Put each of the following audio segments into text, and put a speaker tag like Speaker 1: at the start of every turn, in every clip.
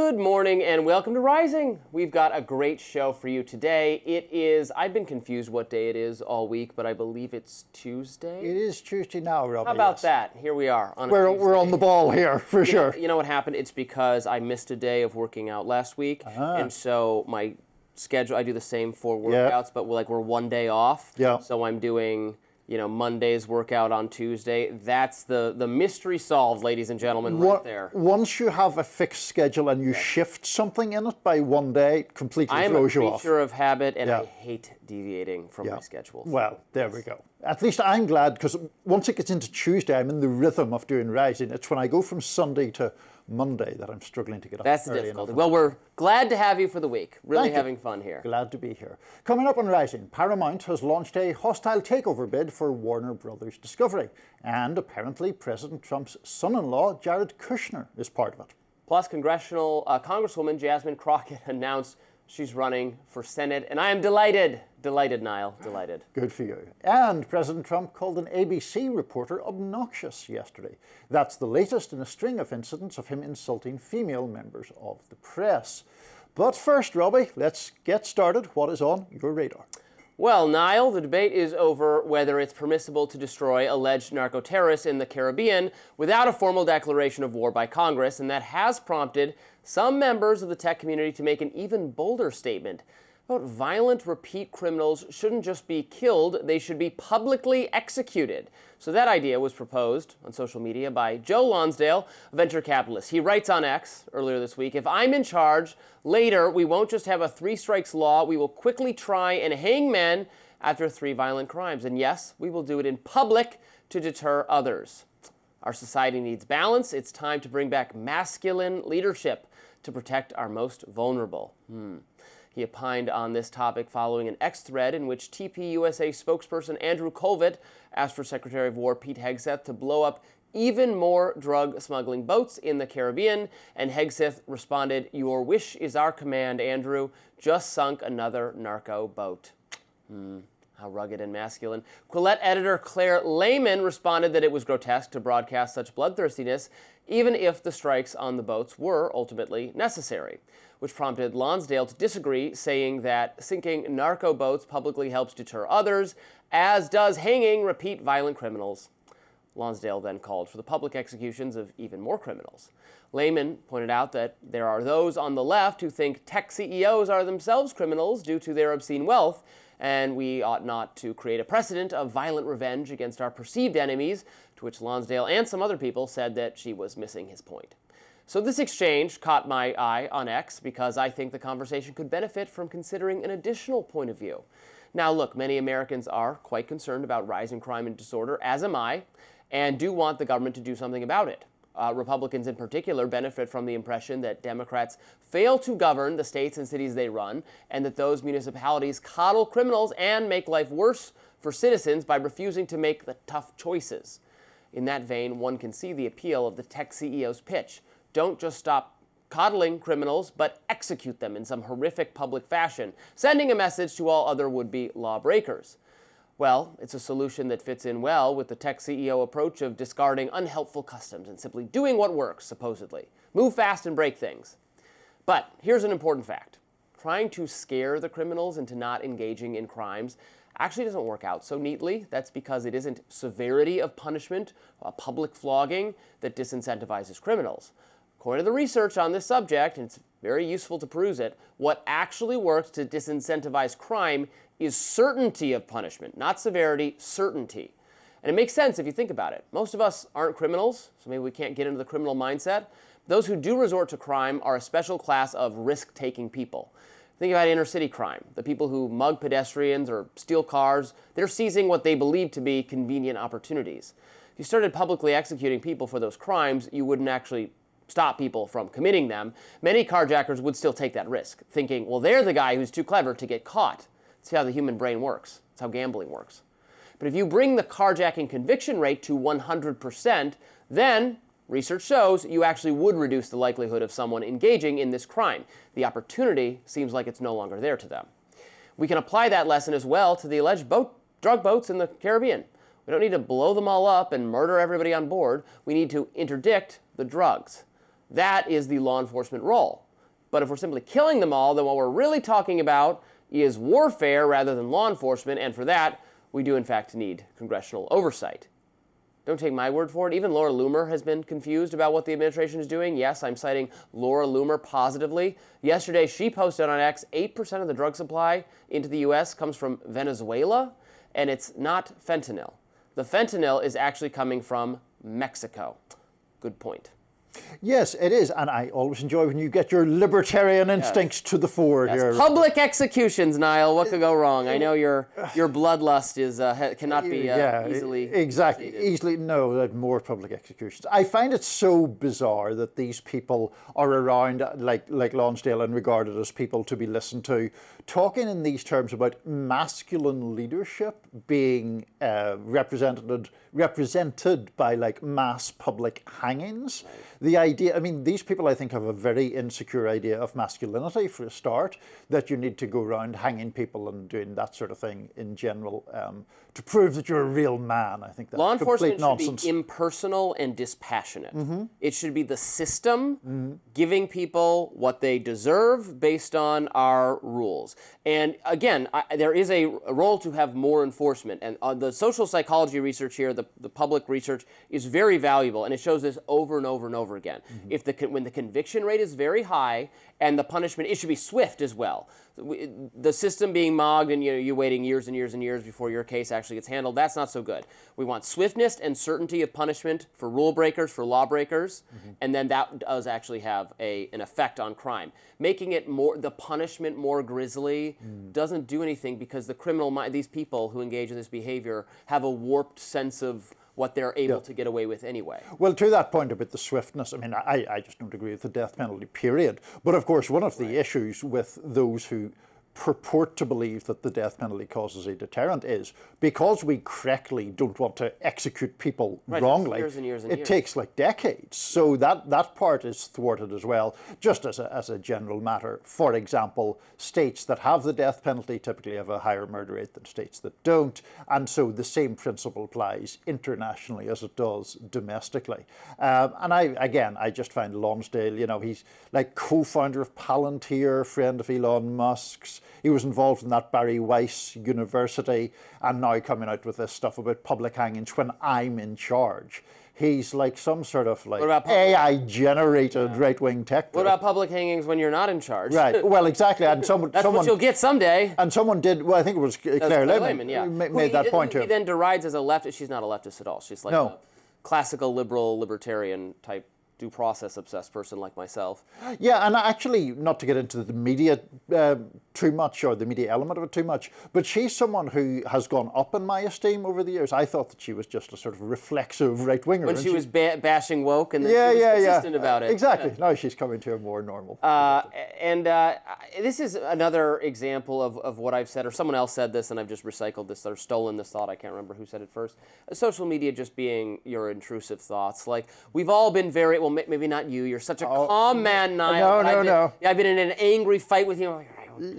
Speaker 1: Good morning and welcome to Rising. We've got a great show for you today. It is, I've been confused what day it is all week, but I believe it's Tuesday.
Speaker 2: It is Tuesday now, Robby.
Speaker 1: How about that? Here we are on
Speaker 2: We're on the ball here, for sure.
Speaker 1: You know what happened? It's because I missed a day of working out last week, and so my schedule, I do the same 4 workouts, but we're one day off.
Speaker 2: Yeah.
Speaker 1: So I'm doing, Monday's workout on Tuesday. That's the mystery solved, ladies and gentlemen, right there.
Speaker 2: Once you have a fixed schedule and you shift something in it by one day, it completely throws you off.
Speaker 1: I'm a creature of habit, and I hate deviating from my schedule.
Speaker 2: Well, there we go. At least I'm glad, because once it gets into Tuesday, I'm in the rhythm of doing Rising. It's when I go from Sunday to Monday that I'm struggling to get up.
Speaker 1: That's the difficulty. Well, we're glad to have you for the week. Really having fun here.
Speaker 2: Glad to be here. Coming up on Rising, Paramount has launched a hostile takeover bid for Warner Brothers Discovery. And apparently President Trump's son-in-law, Jared Kushner, is part of it.
Speaker 1: Plus, Congresswoman Jasmine Crockett announced she's running for Senate, and I am delighted. Delighted, Niall. Delighted.
Speaker 2: Good for you. And President Trump called an ABC reporter obnoxious yesterday. That's the latest in a string of incidents of him insulting female members of the press. But first, Robby, let's get started. What is on your radar?
Speaker 1: Well, Niall, the debate is over whether it's permissible to destroy alleged narco-terrorists in the Caribbean without a formal declaration of war by Congress, and that has prompted some members of the tech community to make an even bolder statement about violent repeat criminals shouldn't just be killed, they should be publicly executed. So that idea was proposed on social media by Joe Lonsdale, a venture capitalist. He writes on X earlier this week, "If I'm in charge, later we won't just have a 3 strikes law, we will quickly try and hang men after 3 violent crimes. And yes, we will do it in public to deter others. Our society needs balance. It's time to bring back masculine leadership to protect our most vulnerable." He opined on this topic following an X thread in which TPUSA spokesperson Andrew Colvett asked for Secretary of War Pete Hegseth to blow up even more drug smuggling boats in the Caribbean, and Hegseth responded, "Your wish is our command, Andrew. Just sunk another narco boat." How rugged and masculine. Quillette editor Claire Lehman responded that it was grotesque to broadcast such bloodthirstiness, even if the strikes on the boats were ultimately necessary, which prompted Lonsdale to disagree, saying that sinking narco boats publicly helps deter others, as does hanging repeat violent criminals. Lonsdale then called for the public executions of even more criminals. Lehman pointed out that there are those on the left who think tech CEOs are themselves criminals due to their obscene wealth, and we ought not to create a precedent of violent revenge against our perceived enemies, to which Lonsdale and some other people said that she was missing his point. So this exchange caught my eye on X because I think the conversation could benefit from considering an additional point of view. Now look, many Americans are quite concerned about rising crime and disorder, as am I, and do want the government to do something about it. Republicans in particular benefit from the impression that Democrats fail to govern the states and cities they run, and that those municipalities coddle criminals and make life worse for citizens by refusing to make the tough choices. In that vein, one can see the appeal of the tech CEO's pitch. Don't just stop coddling criminals, but execute them in some horrific public fashion, sending a message to all other would-be lawbreakers. Well, it's a solution that fits in well with the tech CEO approach of discarding unhelpful customs and simply doing what works, supposedly. Move fast and break things. But here's an important fact. Trying to scare the criminals into not engaging in crimes actually doesn't work out so neatly. That's because it isn't severity of punishment, a public flogging, that disincentivizes criminals. According to the research on this subject, and it's very useful to peruse it, what actually works to disincentivize crime is certainty of punishment, not severity, certainty. And it makes sense if you think about it. Most of us aren't criminals, so maybe we can't get into the criminal mindset. Those who do resort to crime are a special class of risk-taking people. Think about inner city crime. The people who mug pedestrians or steal cars, they're seizing what they believe to be convenient opportunities. If you started publicly executing people for those crimes, you wouldn't actually stop people from committing them. Many carjackers would still take that risk, thinking, well, they're the guy who's too clever to get caught. That's how the human brain works. That's how gambling works. But if you bring the carjacking conviction rate to 100%, then research shows you actually would reduce the likelihood of someone engaging in this crime. The opportunity seems like it's no longer there to them. We can apply that lesson as well to the alleged drug boats in the Caribbean. We don't need to blow them all up and murder everybody on board. We need to interdict the drugs. That is the law enforcement role. But if we're simply killing them all, then what we're really talking about is warfare rather than law enforcement, and for that, we do in fact need congressional oversight. Don't take my word for it. Even Laura Loomer has been confused about what the administration is doing. Yes, I'm citing Laura Loomer positively. Yesterday, she posted on X, 8% of the drug supply into the U.S. comes from Venezuela, and it's not fentanyl. The fentanyl is actually coming from Mexico. Good point.
Speaker 2: Yes, it is, and I always enjoy when you get your libertarian instincts to the fore here.
Speaker 1: Public executions, Niall. What could go wrong? I know your bloodlust is cannot be easily.
Speaker 2: Exactly,
Speaker 1: defeated.
Speaker 2: easily. No, more public executions. I find it so bizarre that these people are around, like Lonsdale, and regarded as people to be listened to, talking in these terms about masculine leadership being represented by like mass public hangings. Right. The idea, I mean, these people I think have a very insecure idea of masculinity for a start, that you need to go around hanging people and doing that sort of thing in general to prove that you're a real man. I think that's
Speaker 1: law enforcement
Speaker 2: nonsense.
Speaker 1: Should be impersonal and dispassionate. Mm-hmm. It should be the system giving people what they deserve based on our rules. And again, there is a role to have more enforcement. And the social psychology research here, the public research, is very valuable, and it shows this over and over and over again. Mm-hmm. When the conviction rate is very high and the punishment, it should be swift as well. The system being mogged and you waiting years and years and years before your case actually gets handled, that's not so good. We want swiftness and certainty of punishment for rule breakers, for law breakers, and then that does actually have an effect on crime. Making it the punishment more grisly doesn't do anything, because the criminal mind, these people who engage in this behavior have a warped sense of what they're able to get away with anyway. Well,
Speaker 2: to that point about the swiftness, I mean, I just don't agree with the death penalty, period. But of course, one of the issues with those who purport to believe that the death penalty causes a deterrent is because we correctly don't want to execute people wrongly,
Speaker 1: years and years and
Speaker 2: it takes like decades. So that part is thwarted as well, just as a general matter. For example, states that have the death penalty typically have a higher murder rate than states that don't, and so the same principle applies internationally as it does domestically. And I just find Lonsdale, he's like co-founder of Palantir, friend of Elon Musk's. He was involved in that Barry Weiss University, and now coming out with this stuff about public hangings when I'm in charge. He's like some sort of AI-generated right-wing tech.
Speaker 1: What about public hangings when you're not in charge?
Speaker 2: Right. Well, exactly. And someone
Speaker 1: what you'll get someday.
Speaker 2: And someone did. Well, I think it was Claire Lehman. Made that point to him.
Speaker 1: He then derides as a leftist. She's not a leftist at all. She's like a classical liberal libertarian type, due process obsessed person like myself.
Speaker 2: Yeah, and actually, not to get into the media too much, or the media element of it too much, but she's someone who has gone up in my esteem over the years. I thought that she was just a sort of reflexive right-winger.
Speaker 1: When she was bashing woke, and then she was consistent about it.
Speaker 2: Exactly. Now she's coming to a more normal.
Speaker 1: This is another example of what I've said, or someone else said this, and I've just recycled this, or stolen this thought. I can't remember who said it first. Social media just being your intrusive thoughts. Like, we've all been very, well, maybe not you. You're such a calm man, Niall.
Speaker 2: No.
Speaker 1: I've been in an angry fight with you.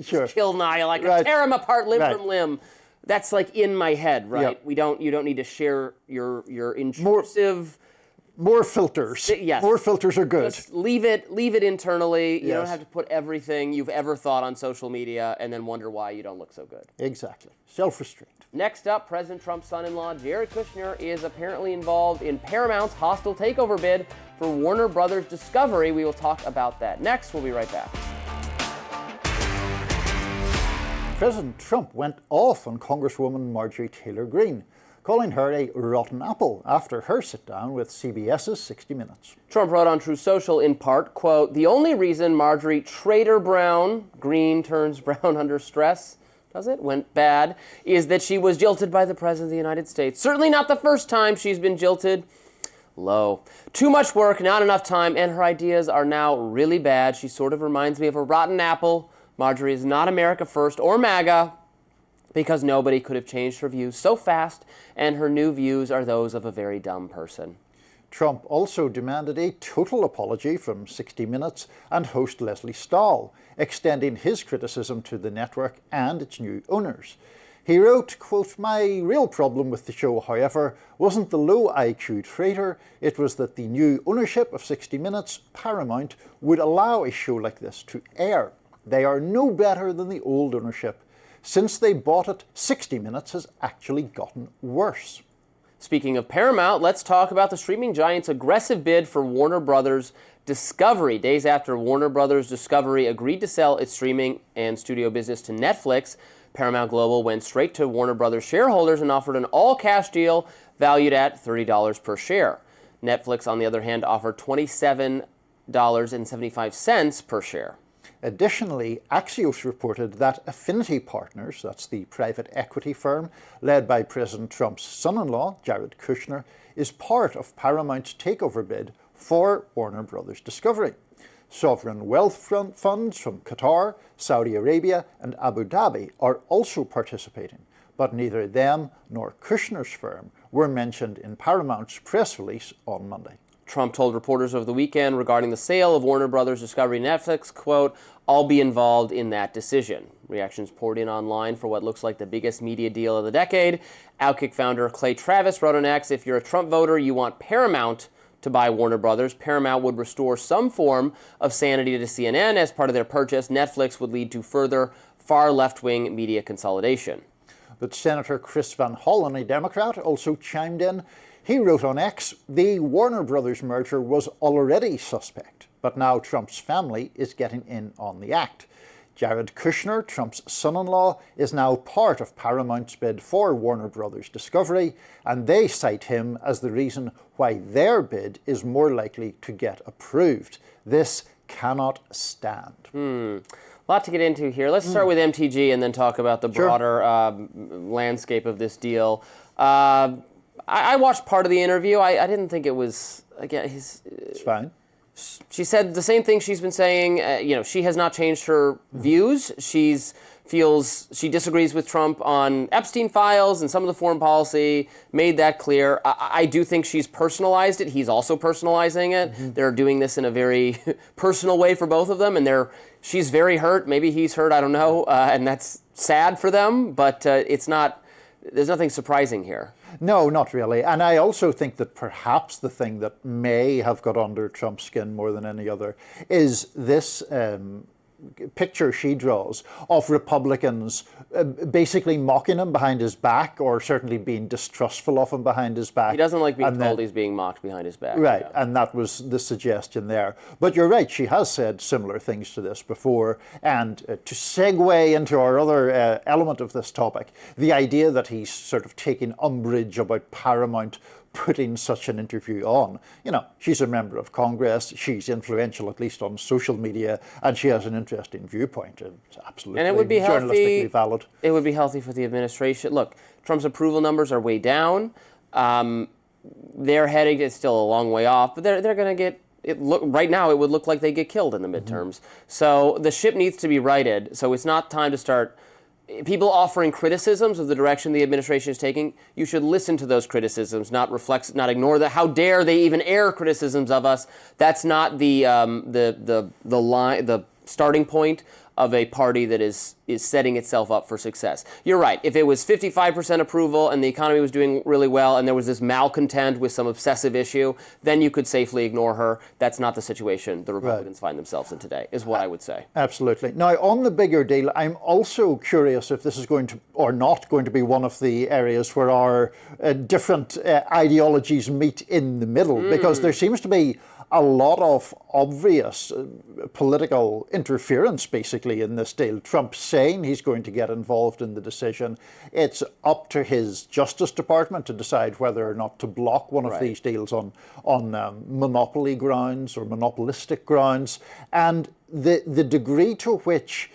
Speaker 2: Sure.
Speaker 1: Kill Niall. I could tear him apart limb from limb. That's like in my head, right? Yep. You don't need to share your intrusive.
Speaker 2: More filters.
Speaker 1: Yes.
Speaker 2: More filters are good.
Speaker 1: Just leave it internally. You don't have to put everything you've ever thought on social media and then wonder why you don't look so good.
Speaker 2: Exactly. Self-restraint.
Speaker 1: Next up, President Trump's son-in-law, Jared Kushner, is apparently involved in Paramount's hostile takeover bid for Warner Brothers Discovery. We will talk about that next. We'll be right back.
Speaker 2: President Trump went off on Congresswoman Marjorie Taylor Greene, calling her a rotten apple after her sit-down with CBS's 60 Minutes.
Speaker 1: Trump wrote on Truth Social in part, quote, "The only reason Marjorie Trader Brown, Greene turns brown under stress, went bad, is that she was jilted by the President of the United States. Certainly not the first time she's been jilted. Low. Too much work, not enough time, and her ideas are now really bad. She sort of reminds me of a rotten apple. Marjorie is not America First or MAGA, because nobody could have changed her views so fast, and her new views are those of a very dumb person."
Speaker 2: Trump also demanded a total apology from 60 Minutes and host Leslie Stahl, extending his criticism to the network and its new owners. He wrote, quote, "My real problem with the show, however, wasn't the low IQ traitor, it was that the new ownership of 60 Minutes, Paramount, would allow a show like this to air. They are no better than the old ownership. Since they bought it, 60 Minutes has actually gotten worse."
Speaker 1: Speaking of Paramount, let's talk about the streaming giant's aggressive bid for Warner Brothers Discovery. Days after Warner Brothers Discovery agreed to sell its streaming and studio business to Netflix, Paramount Global went straight to Warner Brothers shareholders and offered an all-cash deal valued at $30 per share. Netflix, on the other hand, offered $27.75 per share.
Speaker 2: Additionally, Axios reported that Affinity Partners, that's the private equity firm led by President Trump's son-in-law, Jared Kushner, is part of Paramount's takeover bid for Warner Brothers Discovery. Sovereign wealth funds from Qatar, Saudi Arabia and Abu Dhabi are also participating, but neither them nor Kushner's firm were mentioned in Paramount's press release on Monday.
Speaker 1: Trump told reporters over the weekend regarding the sale of Warner Brothers Discovery Netflix, quote, "I'll be involved in that decision." Reactions poured in online for what looks like the biggest media deal of the decade. Outkick founder Clay Travis wrote on X, "If you're a Trump voter, you want Paramount to buy Warner Brothers. Paramount would restore some form of sanity to CNN as part of their purchase. Netflix would lead to further far left-wing media consolidation."
Speaker 2: But Senator Chris Van Hollen, a Democrat, also chimed in. He wrote on X, "The Warner Brothers merger was already suspect, but now Trump's family is getting in on the act. Jared Kushner, Trump's son-in-law, is now part of Paramount's bid for Warner Brothers Discovery, and they cite him as the reason why their bid is more likely to get approved. This cannot stand."
Speaker 1: A lot to get into here. Let's start with MTG and then talk about the broader landscape of this deal. I watched part of the interview. I didn't think it was, again,
Speaker 2: It's fine.
Speaker 1: She said the same thing she's been saying. She has not changed her views. She disagrees with Trump on Epstein files and some of the foreign policy, made that clear. I do think she's personalized it. He's also personalizing it. They're doing this in a very personal way for both of them, and she's very hurt. Maybe he's hurt, I don't know, and that's sad for them, but there's nothing surprising here.
Speaker 2: No, not really. And I also think that perhaps the thing that may have got under Trump's skin more than any other is this picture she draws of Republicans basically mocking him behind his back, or certainly being distrustful of him behind his back.
Speaker 1: He doesn't like being told he's being mocked behind his back.
Speaker 2: Right,
Speaker 1: yeah.
Speaker 2: And that was the suggestion there. But you're right, she has said similar things to this before. And to segue into our other element of this topic, the idea that he's sort of taking umbrage about Paramount putting such an interview on. She's a member of Congress, she's influential, at least on social media, and she has an interesting viewpoint. It's absolutely
Speaker 1: and it would be
Speaker 2: journalistically valid.
Speaker 1: It would be healthy for the administration. Look, Trump's approval numbers are way down. They're heading, it's still a long way off, but they're going to get, right now it would look like they get killed in the midterms. So the ship needs to be righted, so it's not time to start people offering criticisms of the direction the administration is taking. You should listen to those criticisms, not ignore that. How dare they even air criticisms of us? That's not the starting point of a party that is setting itself up for success. You're right. If it was 55% approval and the economy was doing really well and there was this malcontent with some obsessive issue, then you could safely ignore her. That's not the situation the Republicans find themselves in today, is what I would say.
Speaker 2: Absolutely. Now, on the bigger deal, I'm also curious if this is going to, or not going to be, one of the areas where our different ideologies meet in the middle, because there seems to be a lot of obvious political interference, basically, in this deal. Trump saying he's going to get involved in the decision. It's up to his Justice Department to decide whether or not to block one of these deals on monopoly grounds or monopolistic grounds. And the degree to which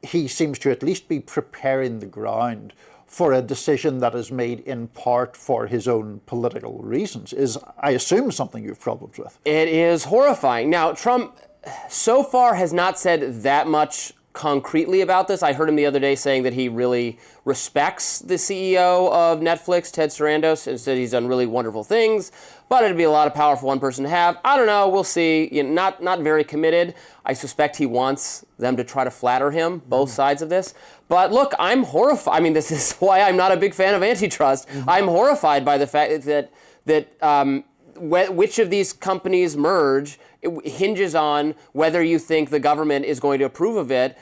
Speaker 2: he seems to at least be preparing the ground for a decision that is made in part for his own political reasons is, I assume, something you've problems with.
Speaker 1: It is horrifying. Now, Trump so far has not said that much concretely about this. I heard him the other day saying that he really respects the CEO of Netflix, Ted Sarandos, and said he's done really wonderful things, but it'd be a lot of power for one person to have. I don't know. We'll see. Not very committed. I suspect he wants them to try to flatter him, both sides of this. But look, I'm horrified. I mean, this is why I'm not a big fan of antitrust. I'm horrified by the fact that which of these companies merge hinges on whether you think the government is going to approve of it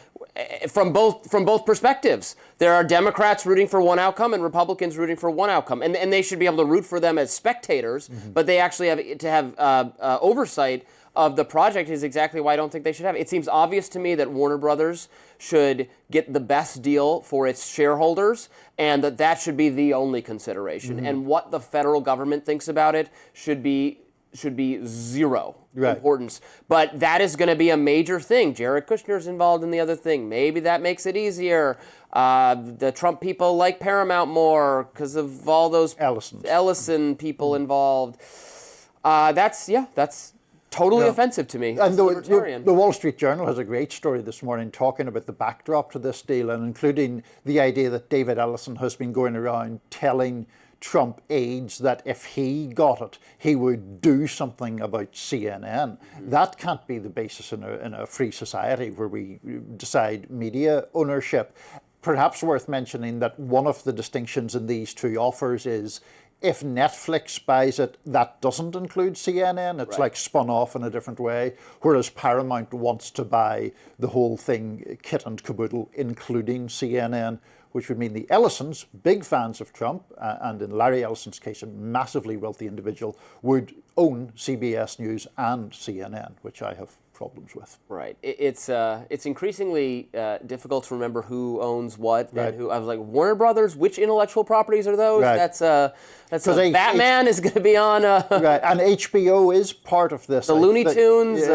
Speaker 1: from both perspectives. There are Democrats rooting for one outcome and Republicans rooting for one outcome, and they should be able to root for them as spectators, but they actually have to have oversight of the project. Is exactly why I don't think they should have it. It seems obvious to me that Warner Brothers should get the best deal for its shareholders, and that should be the only consideration. And what the federal government thinks about it should be zero importance. But that is going to be a major thing. Jared Kushner's involved in the other thing. Maybe that makes it easier. The Trump people like Paramount more because of all those Ellison people involved. That's totally offensive to me.
Speaker 2: And the Wall Street Journal has a great story this morning talking about the backdrop to this deal, and including the idea that David Ellison has been going around telling Trump aides that if he got it, he would do something about CNN. That can't be the basis in a free society where we decide media ownership. Perhaps worth mentioning that one of the distinctions in these two offers is if Netflix buys it, that doesn't include CNN. It's like spun off in a different way, whereas Paramount wants to buy the whole thing, kit and caboodle, including CNN, which would mean the Ellisons, big fans of Trump, and in Larry Ellison's case, a massively wealthy individual, would own CBS News and CNN, which I have problems with.
Speaker 1: Right. It's increasingly difficult to remember who owns what and who. I was like, Warner Brothers. Which intellectual properties are those?
Speaker 2: Right.
Speaker 1: That's Batman is going to be on.
Speaker 2: Right, and HBO is part of this.
Speaker 1: The Looney Tunes.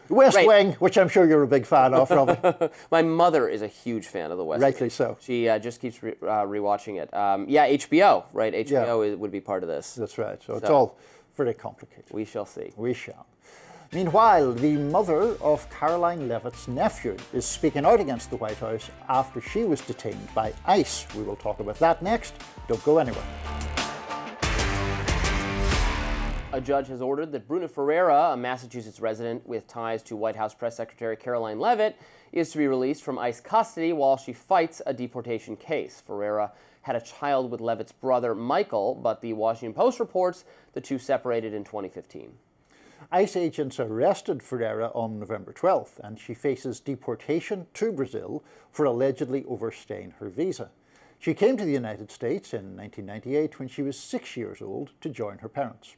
Speaker 2: West Wing, which I'm sure you're a big fan of, Robby.
Speaker 1: My mother is a huge fan of the West Wing.
Speaker 2: Rightly so.
Speaker 1: She just keeps rewatching it. HBO. Right. HBO would be part of this.
Speaker 2: That's right. So it's all very complicated.
Speaker 1: We shall see.
Speaker 2: We shall. Meanwhile, the mother of Karoline Leavitt's nephew is speaking out against the White House after she was detained by ICE. We will talk about that next. Don't go anywhere.
Speaker 1: A judge has ordered that Bruna Ferreira, a Massachusetts resident with ties to White House Press Secretary Karoline Leavitt, is to be released from ICE custody while she fights a deportation case. Ferreira had a child with Leavitt's brother, Michael, but the Washington Post reports the two separated in 2015.
Speaker 2: ICE agents arrested Ferreira on November 12th, and she faces deportation to Brazil for allegedly overstaying her visa. She came to the United States in 1998 when she was 6 years old to join her parents.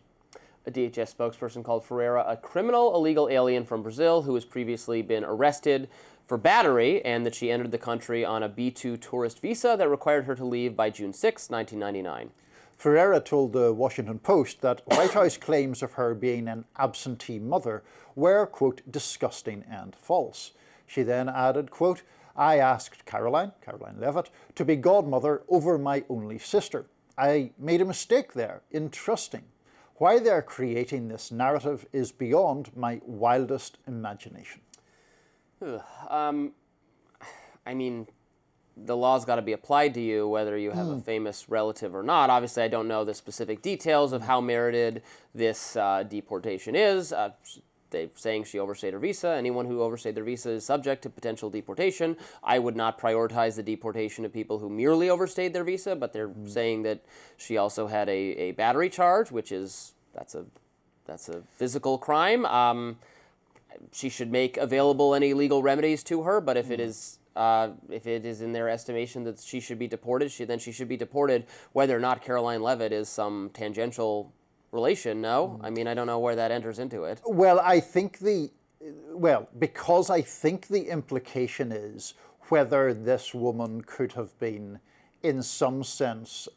Speaker 1: A DHS spokesperson called Ferreira a criminal illegal alien from Brazil who has previously been arrested for battery, and that she entered the country on a B-2 tourist visa that required her to leave by June 6, 1999.
Speaker 2: Ferreira told the Washington Post that White House claims of her being an absentee mother were, quote, disgusting and false. She then added, quote, I asked Karoline Leavitt, to be godmother over my only sister. I made a mistake there in trusting. Why they're creating this narrative is beyond my wildest imagination.
Speaker 1: I mean, the law's got to be applied to you whether you have a famous relative or not. Obviously, I don't know the specific details of how merited this deportation is. They're saying she overstayed her visa. Anyone who overstayed their visa is subject to potential deportation. I would not prioritize the deportation of people who merely overstayed their visa, but they're saying that she also had a battery charge, which is that's a physical crime. She should make available any legal remedies to her, but if it is in their estimation that she should be deported, then she should be deported, whether or not Karoline Leavitt is some tangential relation. No, I mean, I don't know where that enters into it.
Speaker 2: Well, because I think the implication is whether this woman could have been, in some sense,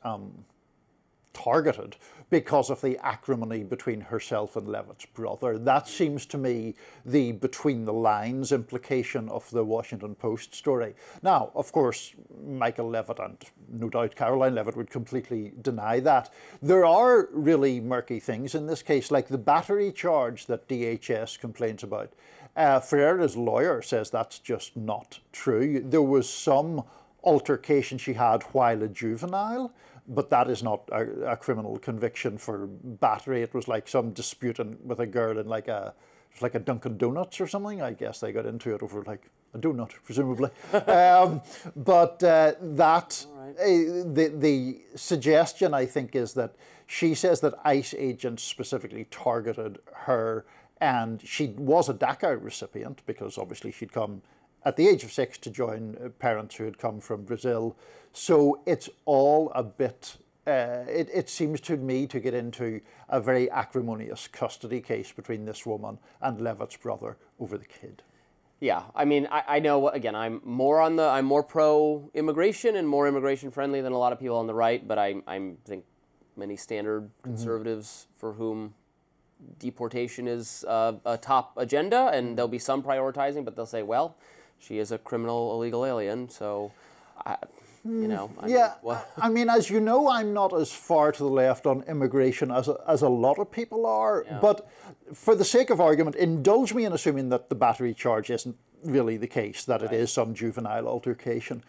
Speaker 2: targeted because of the acrimony between herself and Leavitt's brother. That seems to me the between the lines implication of the Washington Post story. Now, of course, Michael Leavitt and no doubt Karoline Leavitt would completely deny that. There are really murky things in this case, like the battery charge that DHS complains about. Ferreira's lawyer says that's just not true. There was some altercation she had while a juvenile, but that is not a criminal conviction for battery. It was like some dispute with a girl in like a Dunkin' Donuts or something. I guess they got into it over like a donut, presumably. But the suggestion, I think, is that she says that ICE agents specifically targeted her, and she was a DACA recipient because obviously she'd come at the age of 6 to join parents who had come from Brazil. So it's all a bit, it seems to me to get into a very acrimonious custody case between this woman and Leavitt's brother over the kid.
Speaker 1: Yeah, I mean, I know, again, I'm more pro-immigration and more immigration-friendly than a lot of people on the right, but I think many standard conservatives for whom deportation is a top agenda, and there'll be some prioritizing, but they'll say, well, she is a criminal illegal alien, so,
Speaker 2: I mean, as you know, I'm not as far to the left on immigration as a lot of people are, but for the sake of argument, indulge me in assuming that the battery charge isn't really the case, that it is some juvenile altercation.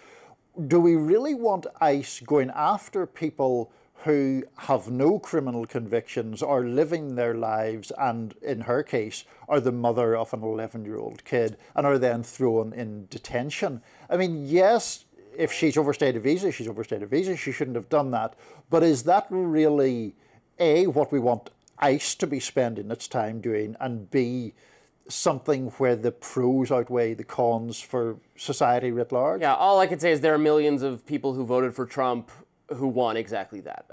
Speaker 2: Do we really want ICE going after people who have no criminal convictions, are living their lives, and in her case are the mother of an 11-year-old kid, and are then thrown in detention? I mean, yes, if she's overstayed a visa, she's overstayed a visa, she shouldn't have done that. But is that really, A, what we want ICE to be spending its time doing, and B, something where the pros outweigh the cons for society writ large?
Speaker 1: Yeah, all I can say is there are millions of people who voted for Trump who want exactly that.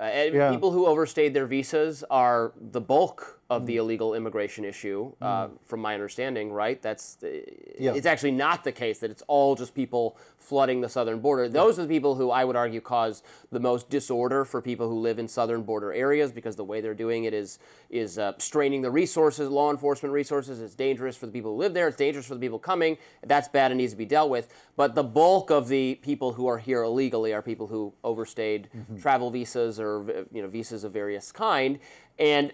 Speaker 1: People who overstayed their visas are the bulk of the illegal immigration issue, from my understanding, right? It's actually not the case that it's all just people flooding the southern border. Those are the people who I would argue cause the most disorder for people who live in southern border areas, because the way they're doing it is straining the resources, law enforcement resources. It's dangerous for the people who live there. It's dangerous for the people coming. That's bad and needs to be dealt with. But the bulk of the people who are here illegally are people who overstayed travel visas or visas of various kind. And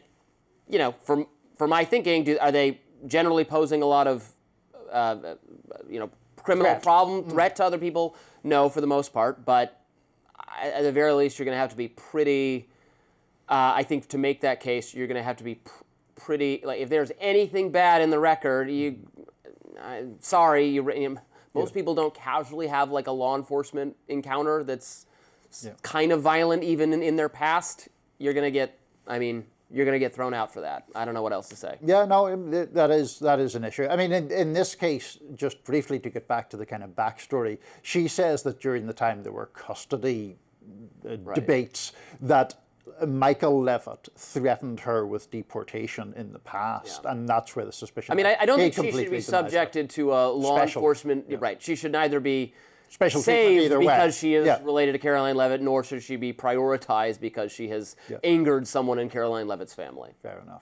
Speaker 1: for my thinking, are they generally posing a lot of criminal threat to other people? No, for the most part. But at the very least, you're going to have to be pretty. I think to make that case, you're going to have to be pretty. Like, if there's anything bad in the record, most people don't casually have like a law enforcement encounter that's kind of violent, even in their past. You're going to get. You're going to get thrown out for that. I don't know what else to say.
Speaker 2: Yeah, no, that is an issue. I mean, in this case, just briefly to get back to the kind of backstory, she says that during the time there were custody debates, that Michael Leavitt threatened her with deportation in the past, and that's where the suspicion.
Speaker 1: I mean, I don't think she should be subjected to a law enforcement. Yeah. Right, she should neither be saved because she is related to Karoline Leavitt, nor should she be prioritized because she has angered someone in Karoline Leavitt's family.
Speaker 2: Fair enough.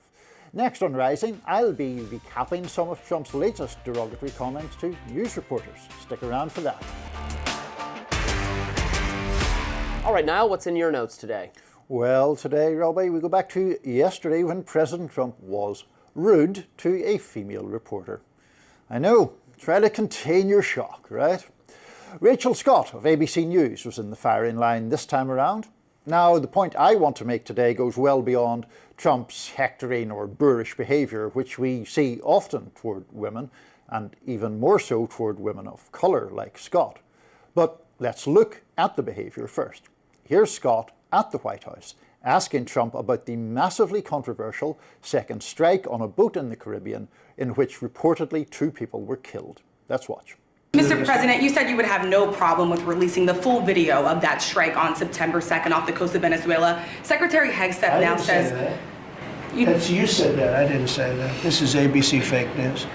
Speaker 2: Next on Rising, I'll be recapping some of Trump's latest derogatory comments to news reporters. Stick around for that.
Speaker 1: All right, Niall, what's in your notes today?
Speaker 2: Well, today, Robby, we go back to yesterday when President Trump was rude to a female reporter. I know, try to contain your shock, right? Rachel Scott of ABC News was in the firing line this time around. Now, the point I want to make today goes well beyond Trump's hectoring or boorish behaviour, which we see often toward women, and even more so toward women of colour like Scott. But let's look at the behaviour first. Here's Scott at the White House asking Trump about the massively controversial second strike on a boat in the Caribbean in which reportedly 2 people were killed. Let's watch.
Speaker 3: Mr. President, you said you would have no problem with releasing the full video of that strike on September 2nd off the coast of Venezuela. Secretary Hegseth now says...
Speaker 4: You said that. I didn't say that. This is ABC fake news.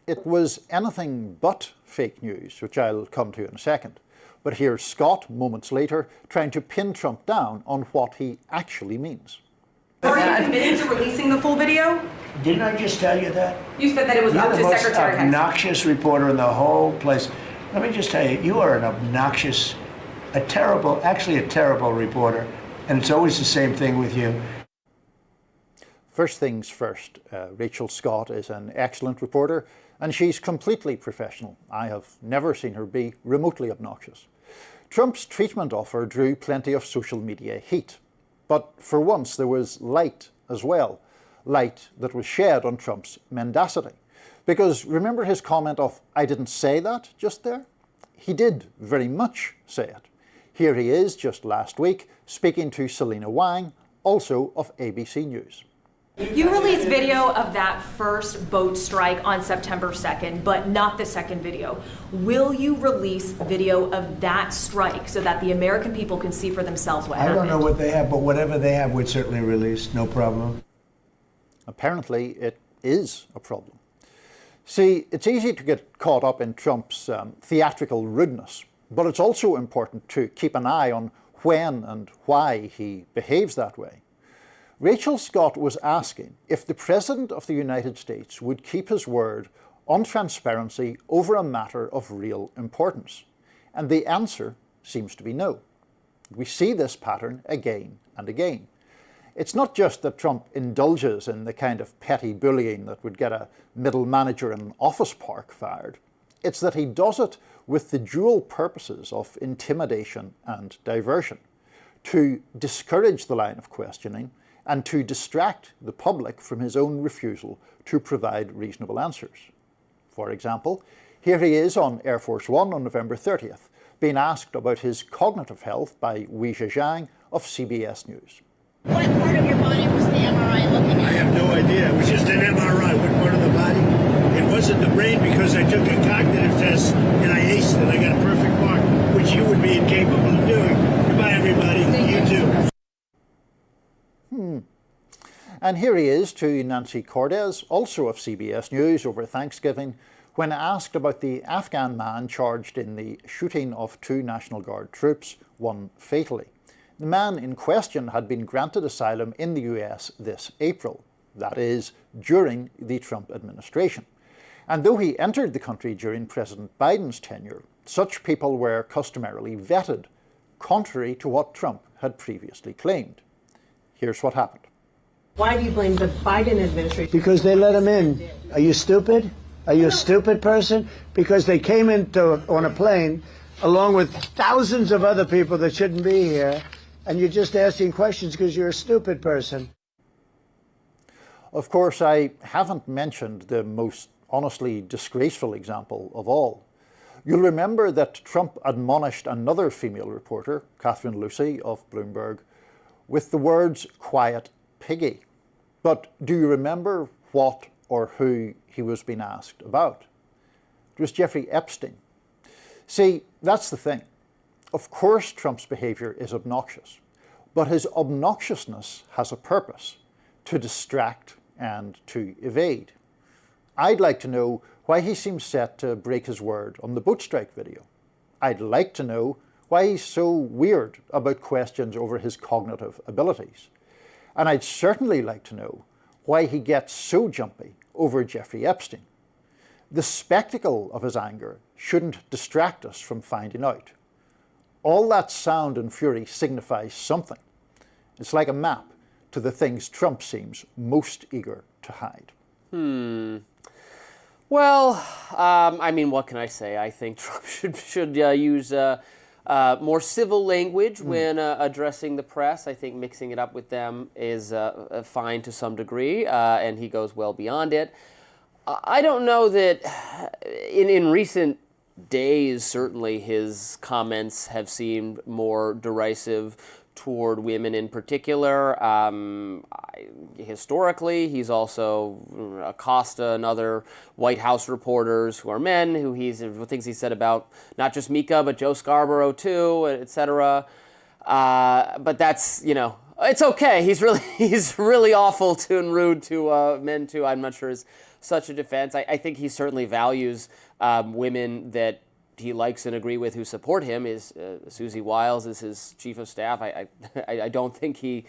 Speaker 2: It was anything but fake news, which I'll come to in a second. But here's Scott, moments later, trying to pin Trump down on what he actually means.
Speaker 3: Are you committed to releasing the full video?
Speaker 4: Didn't I just tell you that?
Speaker 3: You said that it was up to Secretary Hegseth.
Speaker 4: You're the most obnoxious reporter in the whole place. Let me just tell you, you are an obnoxious, a terrible reporter, and it's always the same thing with you.
Speaker 2: First things first, Rachel Scott is an excellent reporter, and she's completely professional. I have never seen her be remotely obnoxious. Trump's treatment offer drew plenty of social media heat. But for once there was light as well. Light that was shed on Trump's mendacity. Because remember his comment of, "I didn't say that," just there? He did very much say it. Here he is just last week speaking to Selena Wang, also of ABC News.
Speaker 5: You released video of that first boat strike on September 2nd, but not the second video. Will you release video of that strike so that the American people can see for themselves what happened?
Speaker 4: I don't know what they have, but whatever they have, we'd certainly release, no problem.
Speaker 2: Apparently it is a problem. See, it's easy to get caught up in Trump's theatrical rudeness, but it's also important to keep an eye on when and why he behaves that way. Rachel Scott was asking if the President of the United States would keep his word on transparency over a matter of real importance. And the answer seems to be no. We see this pattern again and again. It's not just that Trump indulges in the kind of petty bullying that would get a middle manager in an office park fired. It's that he does it with the dual purposes of intimidation and diversion, to discourage the line of questioning and to distract the public from his own refusal to provide reasonable answers. For example, here he is on Air Force One on November 30th, being asked about his cognitive health by Wei Zhejiang of CBS News.
Speaker 6: What part of your body was the MRI looking at?
Speaker 7: I have no idea. It was just an MRI. What part of the body? It wasn't the brain because I took a cognitive test and I aced it. I got a perfect mark, which you would be incapable of doing. Goodbye, everybody. You too.
Speaker 2: And here he is to Nancy Cordes, also of CBS News, over Thanksgiving, when asked about the Afghan man charged in the shooting of 2 National Guard troops, one fatally. The man in question had been granted asylum in the US this April, that is, during the Trump administration. And though he entered the country during President Biden's tenure, such people were customarily vetted, contrary to what Trump had previously claimed. Here's what happened.
Speaker 6: Why do you blame the Biden administration?
Speaker 4: Because they let him in. Are you stupid? Are you a stupid person? Because they came on a plane along with thousands of other people that shouldn't be here, and you're just asking questions because you're a stupid person.
Speaker 2: Of course, I haven't mentioned the most honestly disgraceful example of all. You'll remember that Trump admonished another female reporter, Catherine Lucy of Bloomberg, with the words, "quiet piggy." But do you remember what or who he was being asked about? It was Jeffrey Epstein. See, that's the thing. Of course Trump's behaviour is obnoxious, but his obnoxiousness has a purpose: to distract and to evade. I'd like to know why he seems set to break his word on the boat strike video. I'd like to know why he's so weird about questions over his cognitive abilities. And I'd certainly like to know why he gets so jumpy over Jeffrey Epstein. The spectacle of his anger shouldn't distract us from finding out. All that sound and fury signifies something. It's like a map to the things Trump seems most eager to hide.
Speaker 1: Well, I mean, what can I say? I think Trump should use more civil language when addressing the press. I think mixing it up with them is fine to some degree, and he goes well beyond it. I don't know that in recent days, certainly his comments have seemed more derisive toward women in particular. Historically, he's also accosted other White House reporters who are men, who things he said about not just Mika, but Joe Scarborough too, etc. But that's, it's okay. He's really awful to and rude to men too. I'm not sure is such a defense. I think he certainly values women that he likes and agree with who support him. Susie Wiles is his chief of staff. I don't think he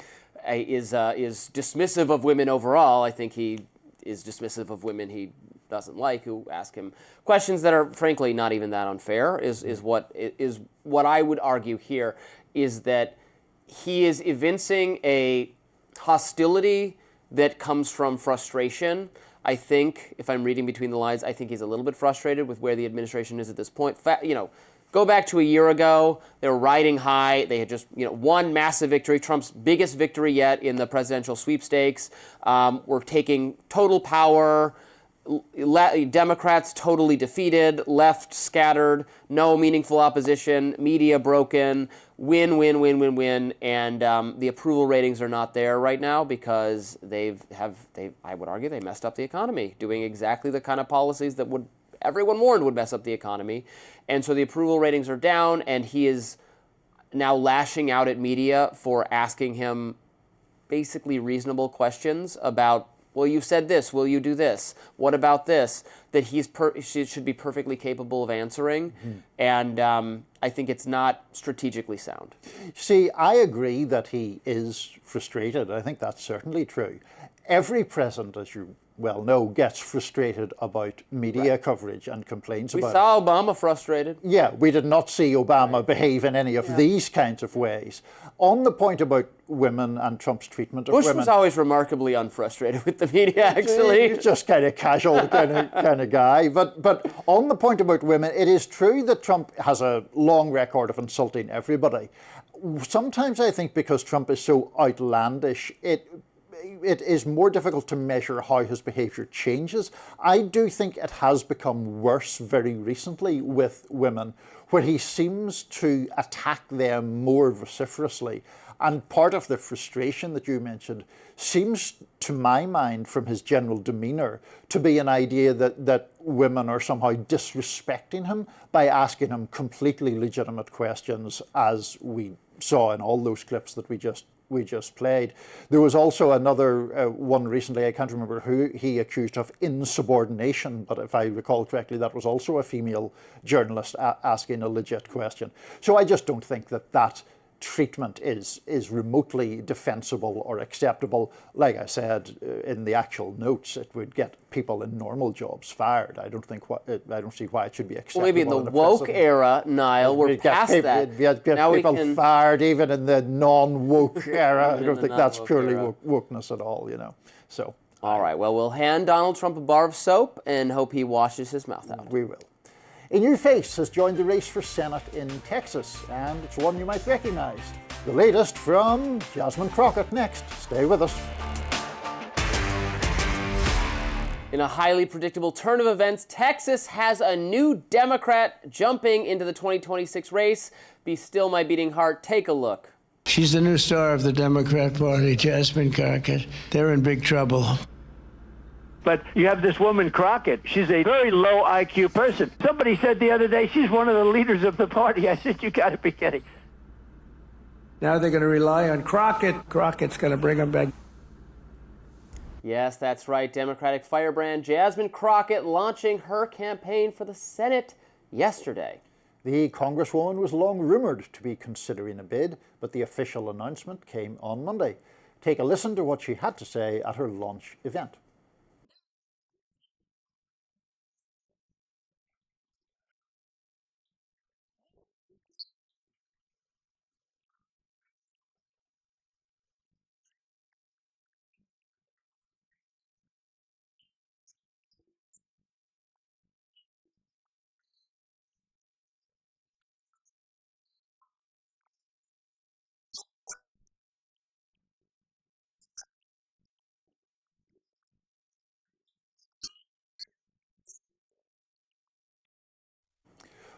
Speaker 1: is dismissive of women overall. I think he is dismissive of women he doesn't like, who ask him questions that are frankly not even that unfair. Is what I would argue here is that he is evincing a hostility that comes from frustration. I think, if I'm reading between the lines, I think he's a little bit frustrated with where the administration is at this point. Go back to a year ago, they were riding high. They had just won massive victory, Trump's biggest victory yet in the presidential sweepstakes. We're taking total power. Democrats totally defeated, left scattered, no meaningful opposition, media broken, win, and the approval ratings are not there right now because I would argue they messed up the economy, doing exactly the kind of policies that everyone warned would mess up the economy, and so the approval ratings are down, and he is now lashing out at media for asking him basically reasonable questions about, well, you said this. Will you do this? What about this? That he should be perfectly capable of answering. Mm-hmm. And I think it's not strategically sound.
Speaker 2: See, I agree that he is frustrated. I think that's certainly true. Every president, as you well know, gets frustrated about media coverage and complains about it.
Speaker 1: We saw Obama frustrated.
Speaker 2: Yeah, we did not see Obama behave in any of these kinds of ways. On the point about women and Trump's treatment of women...
Speaker 1: Bush was always remarkably unfrustrated with the media, actually.
Speaker 2: He's just kind of casual kind of guy. But on the point about women, it is true that Trump has a long record of insulting everybody. Sometimes I think because Trump is so outlandish, it is more difficult to measure how his behaviour changes. I do think it has become worse very recently with women, where he seems to attack them more vociferously. And part of the frustration that you mentioned seems, to my mind, from his general demeanour, to be an idea that women are somehow disrespecting him by asking him completely legitimate questions, as we saw in all those clips that we just played. There was also another one recently, I can't remember who he accused of insubordination, but if I recall correctly, that was also a female journalist asking a legit question. So I just don't think that treatment is remotely defensible or acceptable. Like I said in the actual notes, it would get people in normal jobs fired. I don't see why it should be acceptable.
Speaker 1: Well, maybe in the woke era, Niall, we're past that.
Speaker 2: Get now people fired even in the non-woke era. I don't think that's purely wokeness at all, So.
Speaker 1: All right. Well, we'll hand Donald Trump a bar of soap and hope he washes his mouth out.
Speaker 2: We will. A new face has joined the race for Senate in Texas, and it's one you might recognize. The latest from Jasmine Crockett next. Stay with us.
Speaker 1: In a highly predictable turn of events, Texas has a new Democrat jumping into the 2026 race. Be still my beating heart. Take a look.
Speaker 8: She's the new star of the Democrat Party, Jasmine Crockett. They're in big trouble.
Speaker 9: But you have this woman, Crockett. She's a very low IQ person. Somebody said the other day she's one of the leaders of the party. I said, you got to be kidding.
Speaker 8: Now they're going to rely on Crockett. Crockett's going to bring them back.
Speaker 1: Yes, that's right. Democratic firebrand Jasmine Crockett launching her campaign for the Senate yesterday.
Speaker 2: The Congresswoman was long rumoured to be considering a bid, but the official announcement came on Monday. Take a listen to what she had to say at her launch event.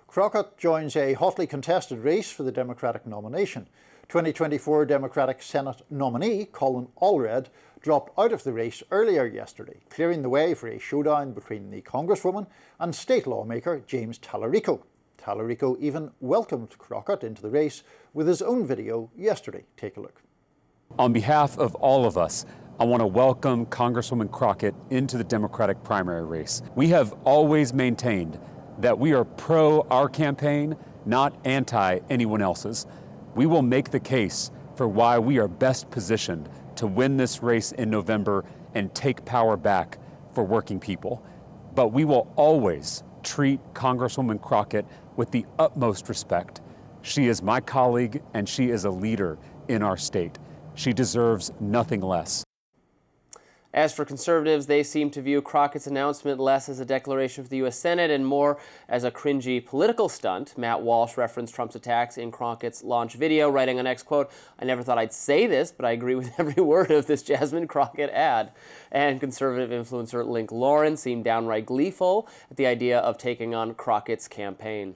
Speaker 2: Crockett joins a hotly contested race for the Democratic nomination. 2024 Democratic Senate nominee Colin Allred dropped out of the race earlier yesterday, clearing the way for a showdown between the Congresswoman and state lawmaker James Tallarico. Tallarico even welcomed Crockett into the race with his own video yesterday. Take a look.
Speaker 10: On behalf of all of us, I want to welcome Congresswoman Crockett into the Democratic primary race. We have always maintained that we are pro our campaign, not anti anyone else's. We will make the case for why we are best positioned to win this race in November and take power back for working people. But we will always treat Congresswoman Crockett with the utmost respect. She is my colleague and she is a leader in our state. She deserves nothing less.
Speaker 1: As for conservatives, they seem to view Crockett's announcement less as a declaration for the U.S. Senate and more as a cringy political stunt. Matt Walsh referenced Trump's attacks in Crockett's launch video, writing on X, quote, "I never thought I'd say this, but I agree with every word of this Jasmine Crockett ad." And conservative influencer Link Lauren seemed downright gleeful at the idea of taking on Crockett's campaign.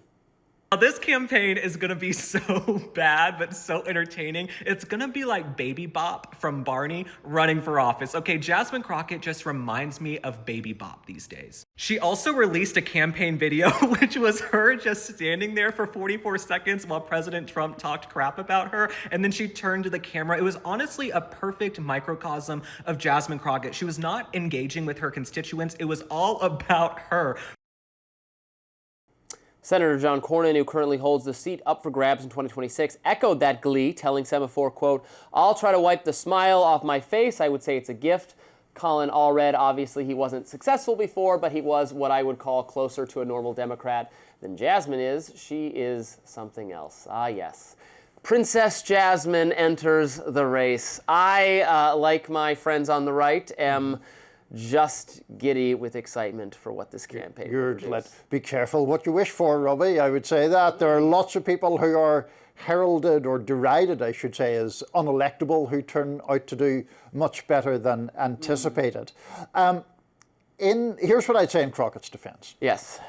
Speaker 11: This campaign is gonna be so bad, but so entertaining. It's gonna be like Baby Bop from Barney running for office. Okay, Jasmine Crockett just reminds me of Baby Bop these days. She also released a campaign video, which was her just standing there for 44 seconds while President Trump talked crap about her, and then she turned to the camera. It was honestly a perfect microcosm of Jasmine Crockett. She was not engaging with her constituents. It was all about her.
Speaker 1: Senator John Cornyn, who currently holds the seat up for grabs in 2026, echoed that glee, telling Semaphore, quote, "I'll try to wipe the smile off my face. I would say it's a gift." Colin Allred, obviously he wasn't successful before, but he was what I would call closer to a normal Democrat than Jasmine is. She is something else. Ah, yes. Princess Jasmine enters the race. I, like my friends on the right, am just giddy with excitement for what this campaign will produce.
Speaker 2: Be careful what you wish for, Robby. I would say that. There are lots of people who are heralded or derided, I should say, as unelectable, who turn out to do much better than anticipated. Here's what I'd say in Crockett's defense.
Speaker 1: Yes.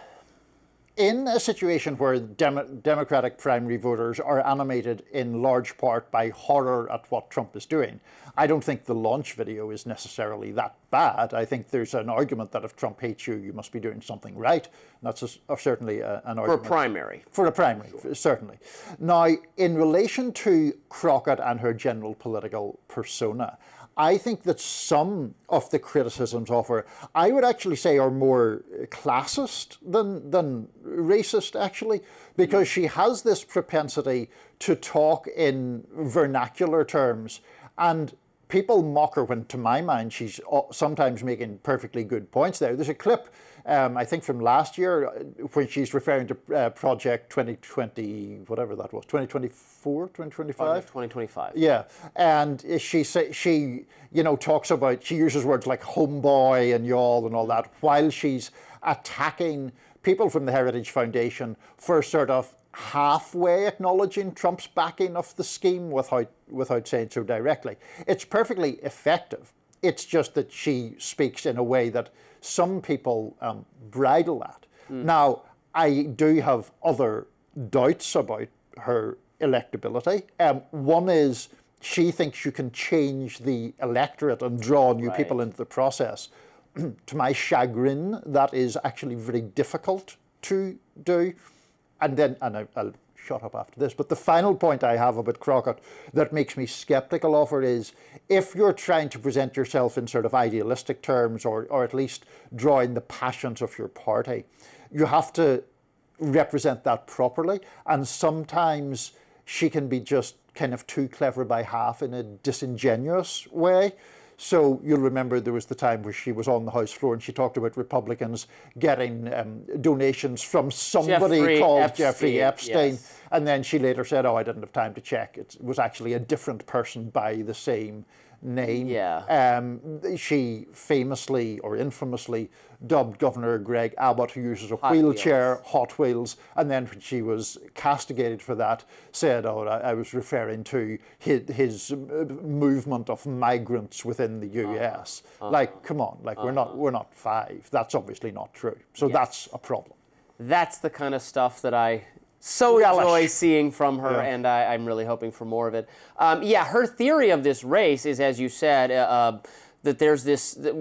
Speaker 2: In a situation where Democratic primary voters are animated in large part by horror at what Trump is doing, I don't think the launch video is necessarily that bad. I think there's an argument that if Trump hates you, you must be doing something right. And that's certainly an argument.
Speaker 1: For a primary.
Speaker 2: For a primary, certainly. Now, in relation to Crockett and her general political persona, I think that some of the criticisms of her, I would actually say, are more classist than racist, actually, because she has this propensity to talk in vernacular terms, and people mock her when, to my mind, she's sometimes making perfectly good points there. There's a clip, I think from last year, when she's referring to Project 2020, whatever that was, 2024, 2025?
Speaker 1: 2025.
Speaker 2: Yeah, and she talks about, she uses words like homeboy and y'all and all that, while she's attacking people from the Heritage Foundation for sort of halfway acknowledging Trump's backing of the scheme without saying so directly. It's perfectly effective. It's just that she speaks in a way that some people bridle at. Now, I do have other doubts about her electability. One is she thinks you can change the electorate and draw new people into the process. To my chagrin, that is actually very difficult to do. And I'll shut up after this, but the final point I have about Crockett that makes me skeptical of her is, if you're trying to present yourself in sort of idealistic terms, or at least draw in the passions of your party, you have to represent that properly. And sometimes she can be just kind of too clever by half in a disingenuous way. So you'll remember there was the time where she was on the House floor and she talked about Republicans getting donations from somebody called Jeffrey Epstein.
Speaker 1: Yes.
Speaker 2: And then she later said, oh, I didn't have time to check. It was actually a different person by the same name.
Speaker 1: Yeah.
Speaker 2: She famously or infamously dubbed Governor Greg Abbott, who uses a wheelchair, Hot Wheels, and then when she was castigated for that, said, oh, I was referring to his movement of migrants within the US. Like, come on, like we're not five. That's obviously not true. So that's a problem.
Speaker 1: That's the kind of stuff that I enjoy seeing from her, and I'm really hoping for more of it. Her theory of this race is, as you said, that there's this, that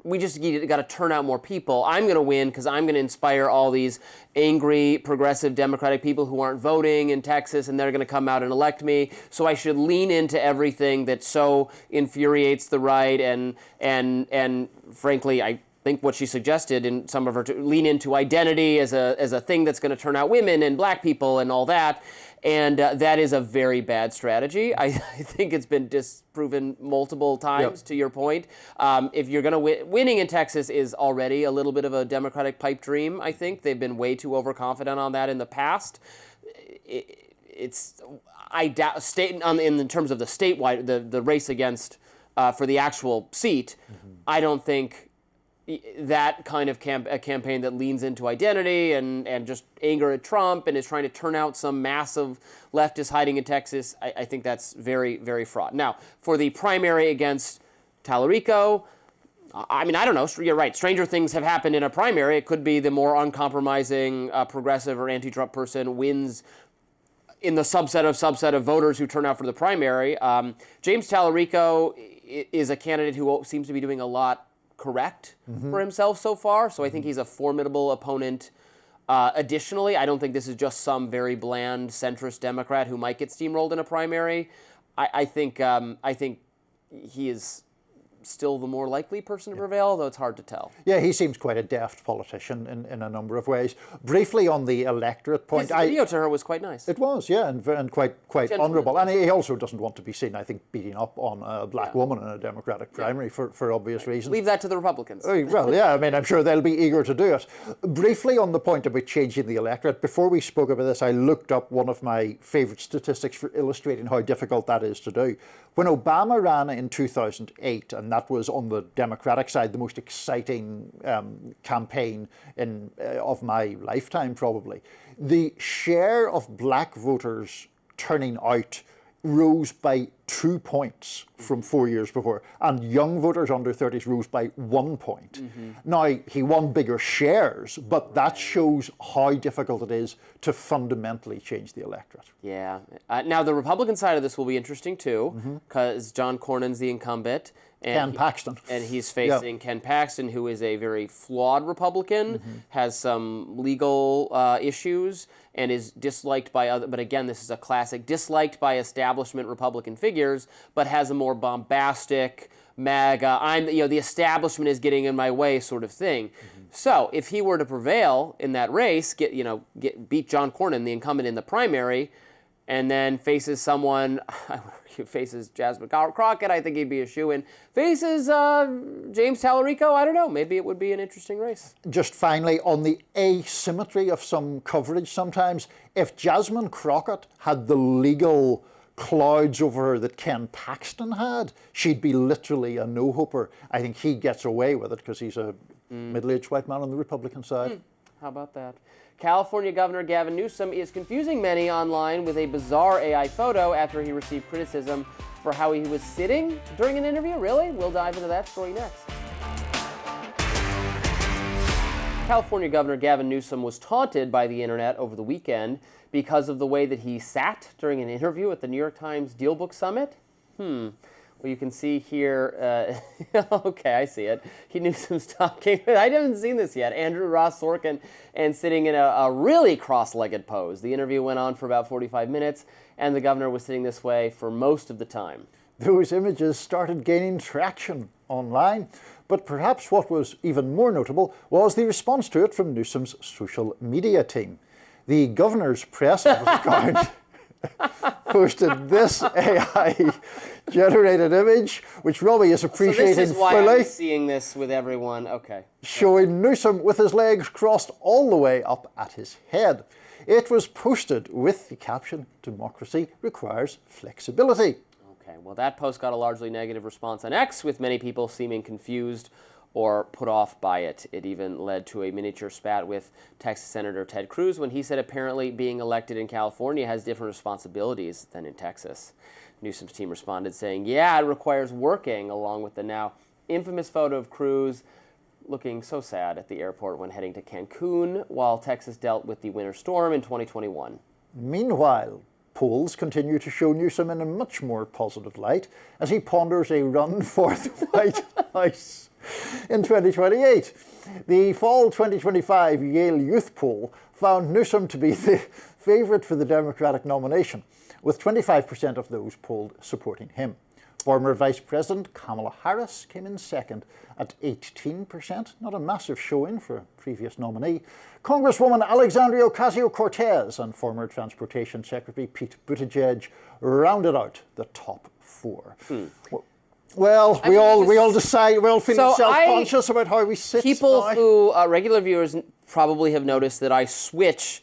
Speaker 1: we just got to turn out more people. I'm going to win because I'm going to inspire all these angry, progressive, Democratic people who aren't voting in Texas, and they're going to come out and elect me. So I should lean into everything that so infuriates the right, and frankly, I think what she suggested in some of her, to lean into identity as a thing that's going to turn out women and black people and all that. And that is a very bad strategy. I think it's been disproven multiple times, to your point. If you're going to winning in Texas is already a little bit of a Democratic pipe dream, I think. They've been way too overconfident on that in the past. I doubt, in terms of the statewide, the race against for the actual seat. I don't think that kind of a campaign that leans into identity and just anger at Trump and is trying to turn out some massive leftist hiding in Texas, I think that's very, very fraught. Now, for the primary against Tallarico, I mean, I don't know. You're right. Stranger things have happened in a primary. It could be the more uncompromising progressive or anti-Trump person wins in the subset of voters who turn out for the primary. James Tallarico is a candidate who seems to be doing a lot correct for himself so far. So I think he's a formidable opponent. Additionally, I don't think this is just some very bland centrist Democrat who might get steamrolled in a primary. I think he is still the more likely person to prevail, although it's hard to tell.
Speaker 2: Yeah, he seems quite a deft politician in a number of ways. Briefly on the electorate point,
Speaker 1: his video to her was quite nice.
Speaker 2: It was, yeah, and quite honourable. And he also doesn't want to be seen, I think, beating up on a black woman in a Democratic primary for obvious reasons.
Speaker 1: Leave that to the Republicans.
Speaker 2: Well, yeah, I mean, I'm sure they'll be eager to do it. Briefly on the point about changing the electorate, before we spoke about this, I looked up one of my favourite statistics for illustrating how difficult that is to do. When Obama ran in 2008, and that was on the Democratic side the most exciting campaign of my lifetime probably, the share of black voters turning out rose by 2 points from 4 years before, and young voters under 30s rose by 1 point. Now, he won bigger shares, but that shows how difficult it is to fundamentally change the electorate.
Speaker 1: Yeah. Now, the Republican side of this will be interesting, too, because John Cornyn's the incumbent.
Speaker 2: Ken Paxton.
Speaker 1: And he's facing Ken Paxton, who is a very flawed Republican, has some legal issues, and is disliked by other, but again, this is a classic, disliked by establishment Republican figures, but has a more bombastic, MAGA, the establishment is getting in my way sort of thing. So if he were to prevail in that race, beat John Cornyn, the incumbent in the primary, and then faces someone, faces Jasmine Crockett, I think he'd be a shoo-in. Faces James Tallarico, I don't know, maybe it would be an interesting race.
Speaker 2: Just finally, on the asymmetry of some coverage sometimes, if Jasmine Crockett had the legal clouds over her that Ken Paxton had, she'd be literally a no-hoper. I think he gets away with it because he's a middle-aged white man on the Republican side.
Speaker 1: How about that? California Governor Gavin Newsom is confusing many online with a bizarre AI photo after he received criticism for how he was sitting during an interview. Really? We'll dive into that story next. California Governor Gavin Newsom was taunted by the internet over the weekend because of the way that he sat during an interview at the New York Times DealBook Summit. Well, you can see here, okay, I see it. Newsom's talking, I haven't seen this yet, Andrew Ross Sorkin, and sitting in a really cross-legged pose. The interview went on for about 45 minutes, and the governor was sitting this way for most of the time.
Speaker 2: Those images started gaining traction online, but perhaps what was even more notable was the response to it from Newsom's social media team. The governor's press account posted this AI-generated image, which Robby is appreciating
Speaker 1: fully. So this is why
Speaker 2: fully.
Speaker 1: I'm seeing this with everyone. Okay.
Speaker 2: Showing Newsom with his legs crossed all the way up at his head. It was posted with the caption, "Democracy requires flexibility."
Speaker 1: Okay, well, that post got a largely negative response on X, with many people seeming confused or put off by it. It even led to a miniature spat with Texas Senator Ted Cruz when he said apparently being elected in California has different responsibilities than in Texas. Newsom's team responded saying, yeah, it requires working, along with the now infamous photo of Cruz looking so sad at the airport when heading to Cancun while Texas dealt with the winter storm in 2021.
Speaker 2: Meanwhile, polls continue to show Newsom in a much more positive light as he ponders a run for the White House in 2028. The fall 2025 Yale Youth poll found Newsom to be the favourite for the Democratic nomination, with 25% of those polled supporting him. Former Vice President Kamala Harris came in second at 18%, not a massive showing for a previous nominee. Congresswoman Alexandria Ocasio-Cortez and former Transportation Secretary Pete Buttigieg rounded out the top four. Well, we all feel self-conscious about how we sit.
Speaker 1: People who, regular viewers probably have noticed that I switch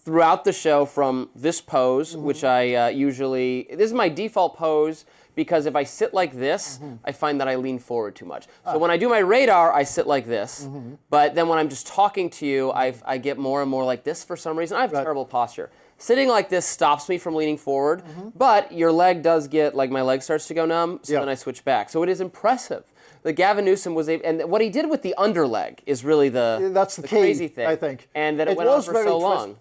Speaker 1: throughout the show from this pose, which I usually, this is my default pose, because if I sit like this, I find that I lean forward too much. So when I do my radar, I sit like this, but then when I'm just talking to you, I get more and more like this for some reason. I have terrible posture. Sitting like this stops me from leaning forward, but your leg does get, like my leg starts to go numb, so then I switch back. So it is impressive that Gavin Newsom was able, and what he did with the underleg is really
Speaker 2: that's the key,
Speaker 1: crazy thing.
Speaker 2: I think.
Speaker 1: And that it went on for so long.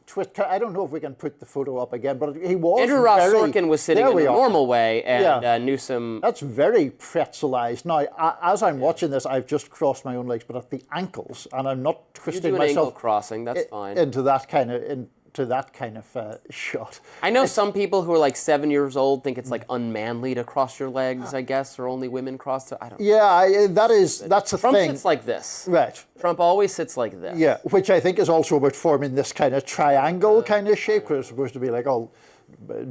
Speaker 2: I don't know if we can put the photo up again, but he was
Speaker 1: Andrew Ross Sorkin was sitting in the normal way, and Newsom...
Speaker 2: That's very pretzelized. Now, as I'm watching this, I've just crossed my own legs, but at the ankles, and I'm not twisting myself
Speaker 1: ankle crossing, that's fine.
Speaker 2: Into that kind of shot.
Speaker 1: I know some people who are like 7 years old think it's like unmanly to cross your legs, I guess, or only women cross their, I don't know.
Speaker 2: Yeah, that's a
Speaker 1: Trump
Speaker 2: thing.
Speaker 1: Trump sits like this.
Speaker 2: Right.
Speaker 1: Trump always sits like this.
Speaker 2: Yeah, which I think is also about forming this kind of triangle kind of shape, where it's supposed to be like all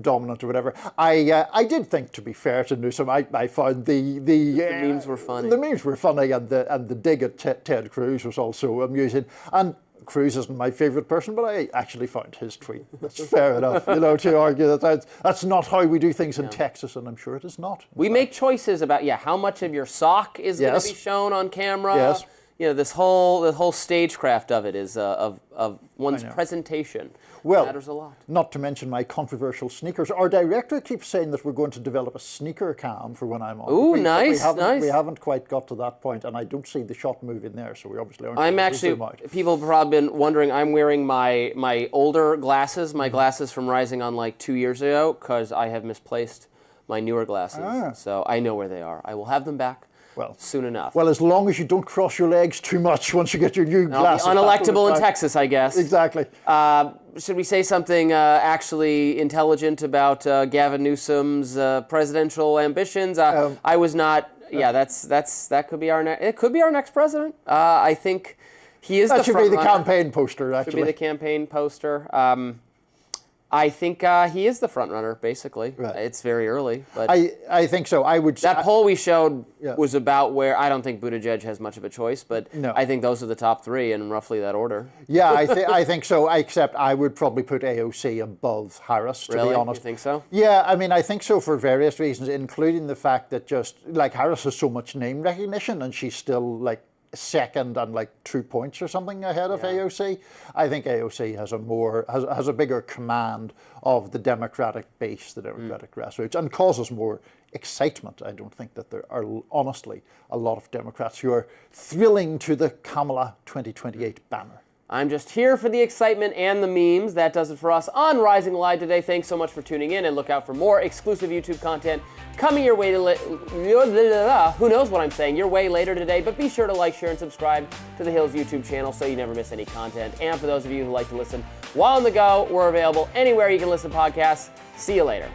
Speaker 2: dominant or whatever. I did think, to be fair to Newsom, I found the
Speaker 1: memes were funny.
Speaker 2: The memes were funny, and the dig at Ted Cruz was also amusing. And Cruz isn't my favourite person, but I actually found his tweet. That's fair enough, to argue that that's not how we do things in Texas, and I'm sure it is not.
Speaker 1: We make choices about, how much of your sock is going to be shown on camera.
Speaker 2: Yes.
Speaker 1: This whole stagecraft of it is of one's presentation.
Speaker 2: Well,
Speaker 1: matters a lot.
Speaker 2: Not to mention my controversial sneakers. Our director keeps saying that we're going to develop a sneaker cam for when I'm on.
Speaker 1: Ooh, nice.
Speaker 2: We haven't quite got to that point, and I don't see the shot moving there, so we obviously aren't.
Speaker 1: I'm actually, people have probably been wondering, I'm wearing my older glasses, my glasses from Rising on like 2 years ago, because I have misplaced my newer glasses. So I know where they are. I will have them back. Well, soon enough.
Speaker 2: Well, as long as you don't cross your legs too much once you get your new glasses.
Speaker 1: Unelectable in Texas, I guess.
Speaker 2: Exactly.
Speaker 1: Should we say something actually intelligent about Gavin Newsom's presidential ambitions? I was not. Yeah, that could be our next. It could be our next president. I think he is.
Speaker 2: That should be the campaign poster. Actually,
Speaker 1: should be the campaign poster. I think he is the front runner, basically. Right. It's very early, but
Speaker 2: I think so.
Speaker 1: That poll we showed was about where I don't think Buttigieg has much of a choice, but I think those are the top three in roughly that order.
Speaker 2: Yeah, I think so. Except I would probably put AOC above Harris, to be honest.
Speaker 1: You think so?
Speaker 2: Yeah, I mean, I think so for various reasons, including the fact that just like Harris has so much name recognition, and she's still like second and like 2 points or something ahead of AOC. I think AOC has a bigger command of the Democratic base, the Democratic grassroots, and causes more excitement. I don't think that there are honestly a lot of Democrats who are thrilling to the Kamala 2028 banner.
Speaker 1: I'm just here for the excitement and the memes. That does it for us on Rising Live today. Thanks so much for tuning in, and look out for more exclusive YouTube content coming your way who knows what I'm saying, your way later today. But be sure to like, share, and subscribe to the Hills YouTube channel so you never miss any content. And for those of you who like to listen while on the go, we're available anywhere you can listen to podcasts. See you later.